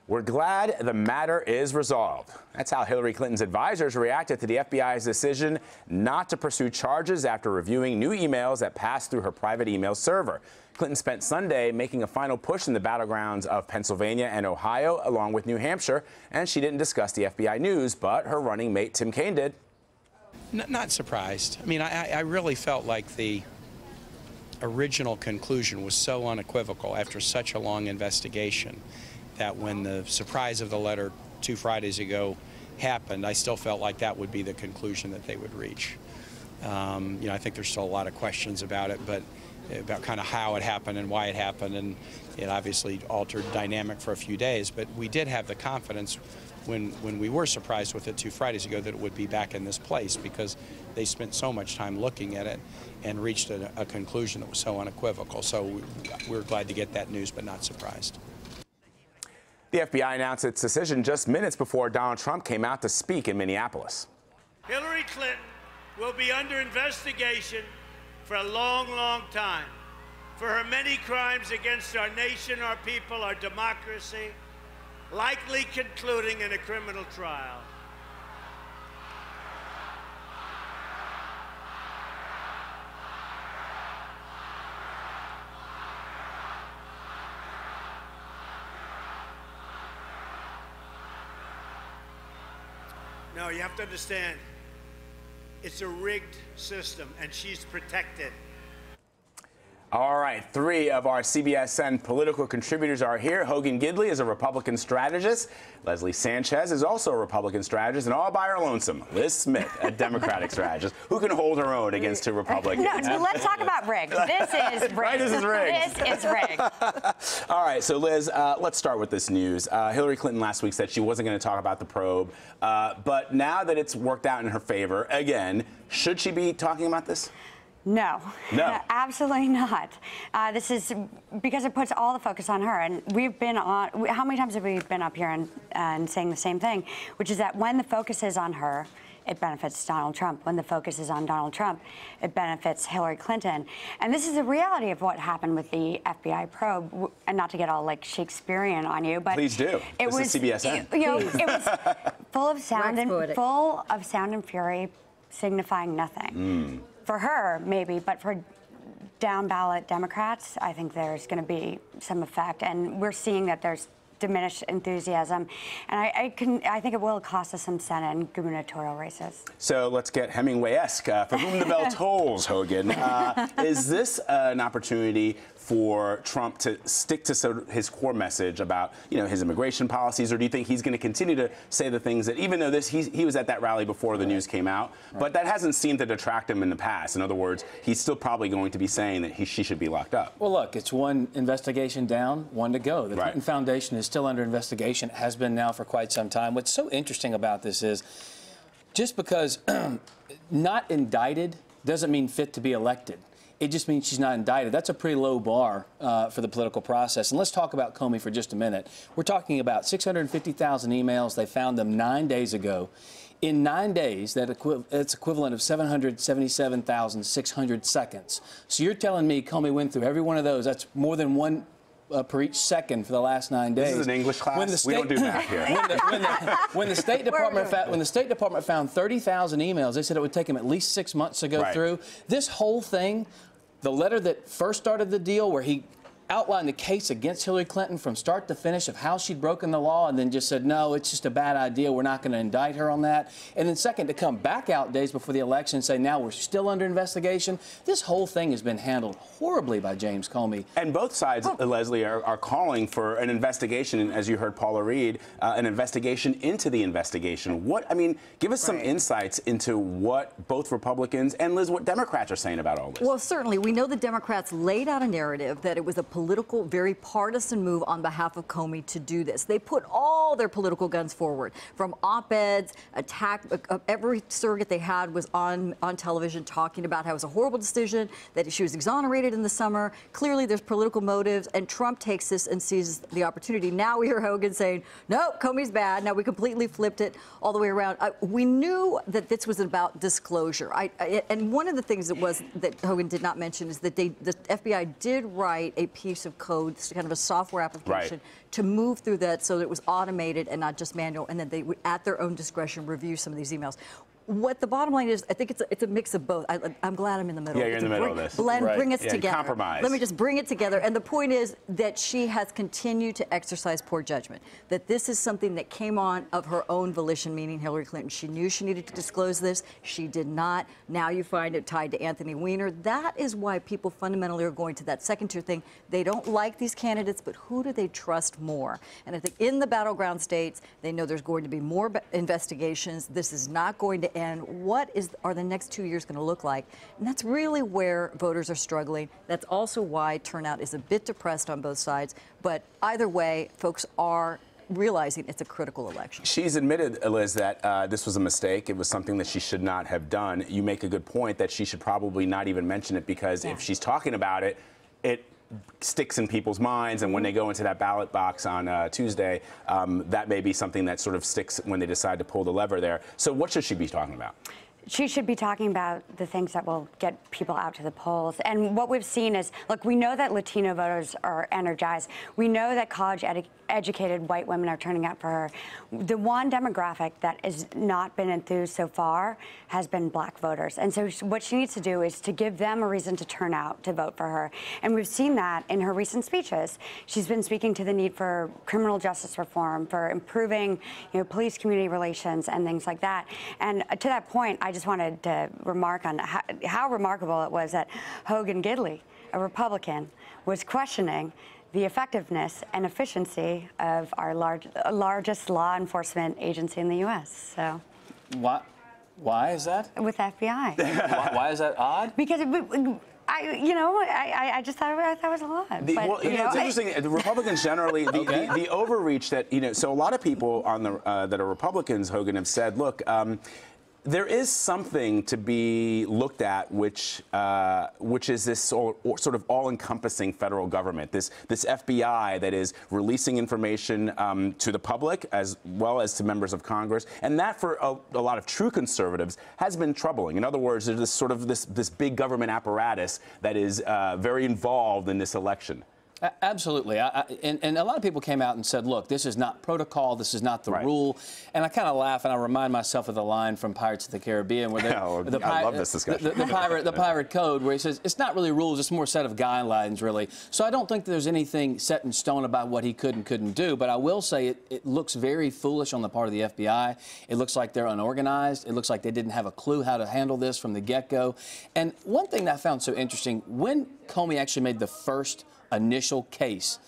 "We're glad the matter is resolved." That's how Hillary Clinton's advisors reacted to the FBI's decision not to pursue charges after reviewing new emails that passed through her private email server. Clinton spent Sunday making a final push in the battlegrounds of Pennsylvania and Ohio, along with New Hampshire, and she didn't discuss the FBI news, but her running mate Tim Kaine did. Not surprised. I mean, I really felt like the original conclusion was so unequivocal after such a long investigation that when the surprise of the letter 2 Fridays ago happened, I still felt like that would be the conclusion that they would reach. I think there's still a lot of questions about it, but about kind of how it happened and why it happened, and it obviously altered dynamic for a few days. But we did have the confidence when we were surprised with it 2 Fridays ago that it would be back in this place, because they spent so much time looking at it and reached a conclusion that was so unequivocal. So we're glad to get that news, but not surprised. The FBI announced its decision just minutes before Donald Trump came out to speak in Minneapolis. Hillary Clinton will be under investigation for a long, long time for her many crimes against our nation, our people, our democracy, likely concluding in a criminal trial. No, you have to understand, it's a rigged system, and she's protected. All right, 3 of our CBSN political contributors are here. Hogan Gidley is a Republican strategist. Leslie Sanchez is also a Republican strategist, and all by her lonesome, Lis Smith, a Democratic strategist, who can hold her own against 2 Republicans. No, let's talk about rigged. This is rigged. Right, this is rigged. This is rigged. All right, so Liz, let's start with this news. Hillary Clinton last week said she wasn't going to talk about the probe, but now that it's worked out in her favor, again, should she be talking about this? No, absolutely not. This is because it puts all the focus on her. And we've been on, how many times have we been up here and saying the same thing, which is that when the focus is on her, it benefits Donald Trump. When the focus is on Donald Trump, it benefits Hillary Clinton. And this is the reality of what happened with the FBI probe. And not to get all like Shakespearean on you, but please do. This is CBSN. It was full of sound and fury, signifying nothing. For her, maybe, but for down-ballot Democrats, I think there's going to be some effect, and we're seeing that there's diminished enthusiasm, and I think it will cost us some Senate and gubernatorial races. So let's get Hemingway-esque. For whom the bell tolls, Hogan. Is this an opportunity for Trump to stick to his core message about, his immigration policies, or do you think he's going to continue to say the things that, even though he was at that rally before the news came out, but that hasn't seemed to detract him in the past? In other words, he's still probably going to be saying that she should be locked up. Well, look, it's one investigation down, one to go. The Clinton Foundation is still under investigation, has been now for quite some time. What's so interesting about this is just because not indicted doesn't mean fit to be elected. It just means she's not indicted. That's a pretty low bar for the political process. And let's talk about Comey for just a minute. We're talking about 650,000 emails. They found them 9 days ago. In 9 days, that's equivalent of 777,600 seconds. So you're telling me Comey went through every one of those. That's more than one per each second for the last 9 days. This is an English class. We don't do math here. When the State Department found 30,000 emails, they said it would take them at least 6 months to go through. This whole thing, the letter that first started the deal, where he outlined the case against Hillary Clinton from start to finish of how she'd broken the law, and then just said, no, it's just a bad idea, we're not going to indict her on that. And then second, to come back out days before the election and say, now we're still under investigation. This whole thing has been handled horribly by James Comey. And both sides, Leslie, are calling for an investigation, as you heard Paula read, an investigation into the investigation. Give us some insights into what both Republicans and, Liz, what Democrats are saying about all this. Well, certainly, we know the Democrats laid out a narrative that it was a political, very partisan move on behalf of Comey to do this. They put all their political guns forward, from op-eds, every surrogate they had was on television talking about how it was a horrible decision, that she was exonerated in the summer. Clearly, there's political motives, and Trump takes this and seizes the opportunity. Now we hear Hogan saying, no, Comey's bad. Now we completely flipped it all the way around. We knew that this was about disclosure. And one of the things that Hogan did not mention is that the FBI did write a piece piece of code, it's kind of a software application, to move through that so that it was automated and not just manual, and then they would, at their own discretion, review some of these emails. What the bottom line is, I think it's a mix of both. I'm glad I'm in the middle. Yeah, you're in the middle of this. Bring us together. Compromise. Let me just bring it together. And the point is that she has continued to exercise poor judgment. That this is something that came on of her own volition, meaning Hillary Clinton. She knew she needed to disclose this. She did not. Now you find it tied to Anthony Weiner. That is why people fundamentally are going to that second tier thing. They don't like these candidates, but who do they trust more? And I think in the battleground states, they know there's going to be more investigations. This is not going to end. What are the next 2 years going to look like? And that's really where voters are struggling. That's also why turnout is a bit depressed on both sides. But either way, folks are realizing it's a critical election. She's admitted, Liz, that this was a mistake. It was something that she should not have done. You make a good point that she should probably not even mention it, because if she's talking about it, it sticks in people's minds, and when they go into that ballot box on Tuesday, that may be something that sort of sticks when they decide to pull the lever there. So what should she be talking about? She should be talking about the things that will get people out to the polls. And what we've seen is, look, we know that Latino voters are energized. We know that college-educated white women are turning out for her. The one demographic that has not been enthused so far has been black voters. And so what she needs to do is to give them a reason to turn out to vote for her. And we've seen that in her recent speeches. She's been speaking to the need for criminal justice reform, for improving, police community relations and things like that. And to that point, I just wanted to remark on how remarkable it was that Hogan Gidley, a Republican, was questioning the effectiveness and efficiency of our largest law enforcement agency in the U.S. So, why is that? With FBI. Why is that odd? Because I just thought it was odd. It's interesting. The Republicans generally, the overreach that so a lot of people on the that are Republicans, Hogan, have said, look. There is something to be looked at, which is this sort of all-encompassing federal government, this FBI that is releasing information to the public as well as to members of Congress, and that for a lot of true conservatives has been troubling. In other words, there's this sort of this big government apparatus that is very involved in this election. Absolutely. And a lot of people came out and said, look, this is not protocol, this is not the rule. And I kind of laugh and I remind myself of the line from Pirates of the Caribbean where I love this discussion. the pirate code, where he says, it's not really rules, it's more a set of guidelines, really. So I don't think there's anything set in stone about what he could and couldn't do, but I will say it looks very foolish on the part of the FBI. It looks like they're unorganized. It looks like they didn't have a clue how to handle this from the get-go. And one thing that I found so interesting, when Comey actually made the first initial case,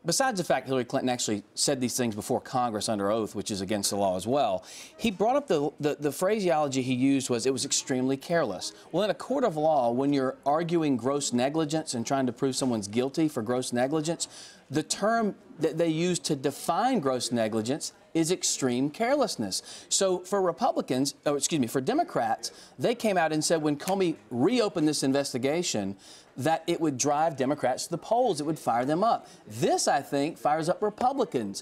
besides the fact Hillary Clinton actually said these things before Congress under oath, which is against the law as well, he brought up the phraseology he used was it was extremely careless. Well, in a court of law, when you're arguing gross negligence and trying to prove someone's guilty for gross negligence, the term that they use to define gross negligence is extreme carelessness. So for Republicans, for Democrats, they came out and said when Comey reopened this investigation, that it would drive Democrats to the polls. It would fire them up. This, I think, fires up Republicans,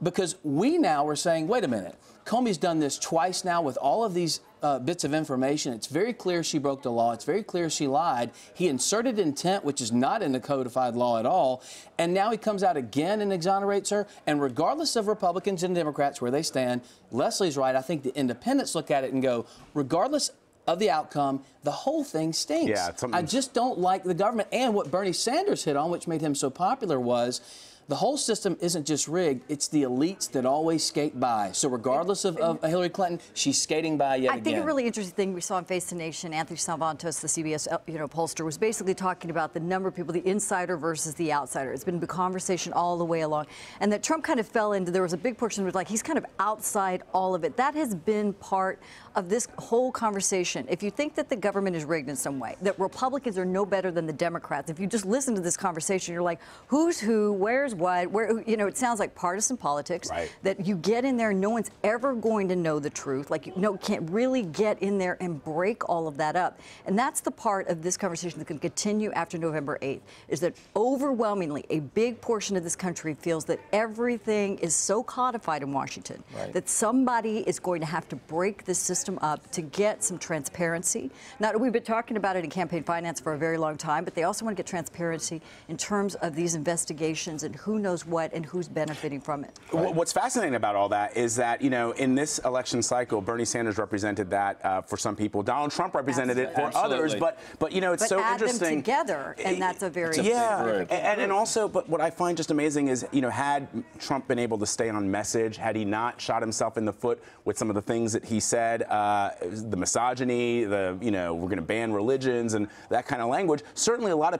because we now are saying, wait a minute, Comey's done this twice now with all of these bits of information. It's very clear she broke the law. It's very clear she lied. He inserted intent, which is not in the codified law at all. And now he comes out again and exonerates her. And regardless of Republicans and Democrats where they stand, Leslie's right. I think the independents look at it and go, regardless of the outcome, the whole thing stinks. Yeah, I just don't like the government. And what Bernie Sanders hit on, which made him so popular, was the whole system isn't just rigged, it's the elites that always skate by. So regardless of Hillary Clinton, she's skating by yet again. I think a really interesting thing we saw on Face the Nation, Anthony Salvantos, the CBS pollster, was basically talking about the number of people, the insider versus the outsider. It's been the conversation all the way along. And that Trump kind of fell into, there was a big portion that was like, he's kind of outside all of it. That has been part of this whole conversation. If you think that the government is rigged in some way, that Republicans are no better than the Democrats, if you just listen to this conversation, you're like, who's who, where's what, where, you know, it sounds like partisan politics. Right. That you get in there, no one's ever going to know the truth. Like, you know, can't really get in there and break all of that up. And that's the part of this conversation that can continue after November 8th, is that overwhelmingly a big portion of this country feels that everything is so codified in Washington that somebody is going to have to break this system up to get some transparency. Now, we've been talking about it in campaign finance for a very long time, but they also want to get transparency in terms of these investigations and who knows what and who's benefiting from it. What's fascinating about all that is that, you know, in this election cycle, Bernie Sanders represented that for some people. Donald Trump represented it for others. But you know, it's so add interesting. them together, and that's a very and also, but what I find just amazing is, you know, had Trump been able to stay on message, had he not shot himself in the foot with some of the things that he said, the misogyny, the, you know, we're going to ban religions and that kind of language, certainly a lot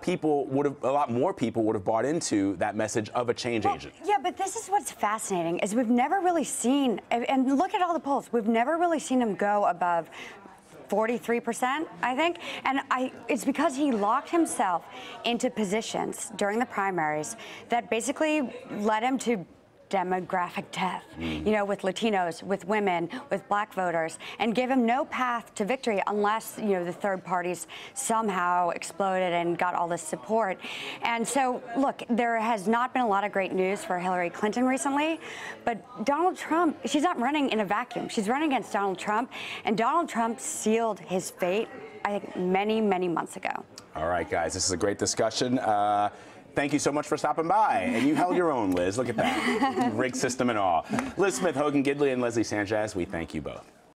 more people would have bought into that message of a change agent. Yeah, but this is what's fascinating, is we've never really seen, and look at all the polls, we've never really seen him go above 43%, I think. And it's because he locked himself into positions during the primaries that basically led him to demographic death, you know, with Latinos, with women, with black voters, and gave him no path to victory unless, you know, the third parties somehow exploded and got all this support. And so, look, there has not been a lot of great news for Hillary Clinton recently, but Donald Trump, she's not running in a vacuum. She's running against Donald Trump, and Donald Trump sealed his fate, I think, many, many months ago. All right, guys, this is a great discussion. Thank you so much for stopping by. And you held your own, Liz. Look at that. Rig system and all. Lis Smith, Hogan Gidley, and Leslie Sanchez, we thank you both.